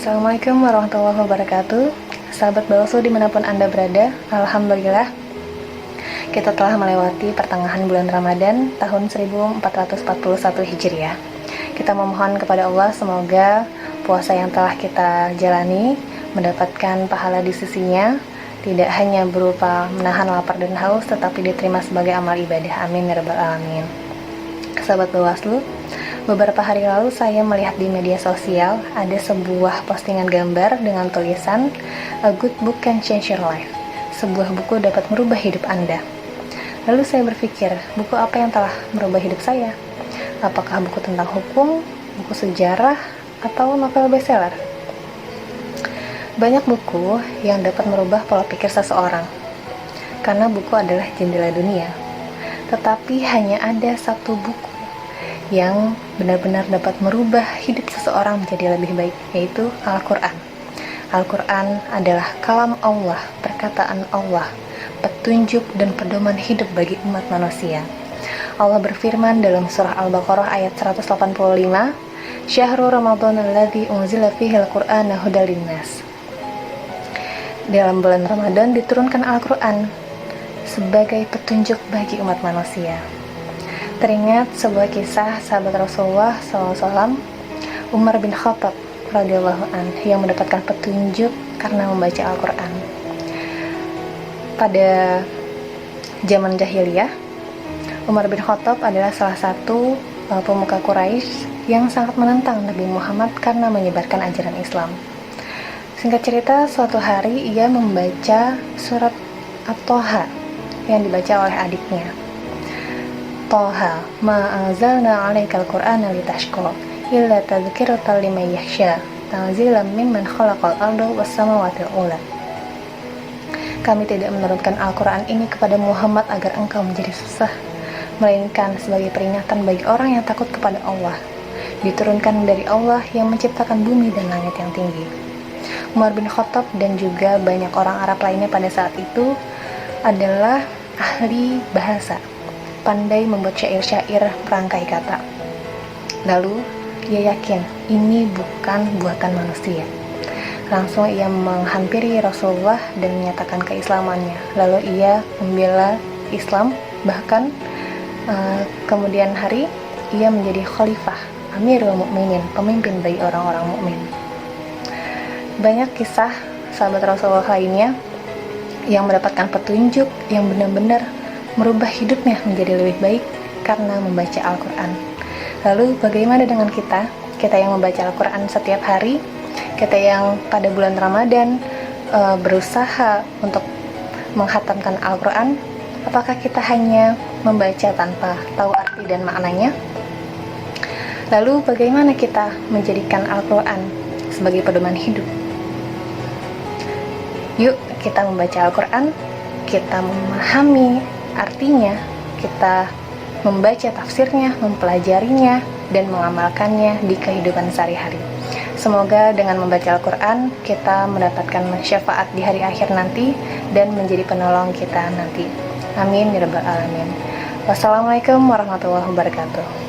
Assalamualaikum warahmatullahi wabarakatuh. Sahabat Bawaslu dimanapun Anda berada, Alhamdulillah kita telah melewati pertengahan bulan Ramadan tahun 1441 Hijriah. Kita memohon kepada Allah semoga puasa yang telah kita jalani mendapatkan pahala di sisinya, tidak hanya berupa menahan lapar dan haus, tetapi diterima sebagai amal ibadah. Amin ya rabbal alamin. Sahabat Bawaslu, beberapa hari lalu saya melihat di media sosial ada sebuah postingan gambar dengan tulisan "A good book can change your life." Sebuah buku dapat merubah hidup Anda. Lalu saya berpikir, buku apa yang telah merubah hidup saya? Apakah buku tentang hukum, buku sejarah, atau novel bestseller? Banyak buku yang dapat merubah pola pikir seseorang, karena buku adalah jendela dunia. Tetapi hanya ada satu buku yang benar-benar dapat merubah hidup seseorang menjadi lebih baik, yaitu Al-Quran. Al-Quran adalah kalam Allah, perkataan Allah, petunjuk dan pedoman hidup bagi umat manusia. Allah berfirman dalam surah Al-Baqarah ayat 185, "Syahrul Ramadan alladzi unzila fihil Qur'ana hudal linnas." Dalam bulan Ramadan diturunkan Al-Quran sebagai petunjuk bagi umat manusia. Teringat sebuah kisah sahabat Rasulullah SAW, Umar bin Khattab radhiyallahu anhu, yang mendapatkan petunjuk karena membaca Al-Quran. Pada zaman jahiliyah, Umar bin Khattab adalah salah satu pemuka Quraisy yang sangat menentang Nabi Muhammad karena menyebarkan ajaran Islam. Singkat cerita, suatu hari ia membaca surat At-Toha yang dibaca oleh adiknya. Toha, ma anzalna 'alaikal Qur'ana litashqa illa tadhkiratan liman yakhsha tanzilan mimman khalaqal arda was samawati ula. Kami tidak menurunkan Al-Quran ini kepada Muhammad agar engkau menjadi susah, melainkan sebagai peringatan bagi orang yang takut kepada Allah. Diturunkan dari Allah yang menciptakan bumi dan langit yang tinggi. Umar bin Khattab dan juga banyak orang Arab lainnya pada saat itu adalah ahli bahasa, pandai membuat syair-syair perangkai kata. Lalu ia yakin ini bukan buatan manusia. Langsung ia menghampiri Rasulullah dan menyatakan keislamannya. Lalu ia membela Islam, bahkan kemudian hari ia menjadi khalifah, Amirul Mukminin, pemimpin bagi orang-orang mukmin. Banyak kisah sahabat Rasulullah lainnya yang mendapatkan petunjuk yang benar-benar merubah hidupnya menjadi lebih baik karena membaca Al-Quran. Lalu bagaimana dengan kita? Kita yang membaca Al-Quran setiap hari, kita yang pada bulan Ramadan berusaha untuk menghatamkan Al-Quran, apakah kita hanya membaca tanpa tahu arti dan maknanya? Lalu bagaimana kita menjadikan Al-Quran sebagai pedoman hidup? Yuk kita membaca Al-Quran, kita memahami artinya, kita membaca tafsirnya, mempelajarinya, dan mengamalkannya di kehidupan sehari-hari. Semoga dengan membaca Al-Quran kita mendapatkan syafaat di hari akhir nanti dan menjadi penolong kita nanti. Amin ya rabbal alamin. Wassalamualaikum warahmatullahi wabarakatuh.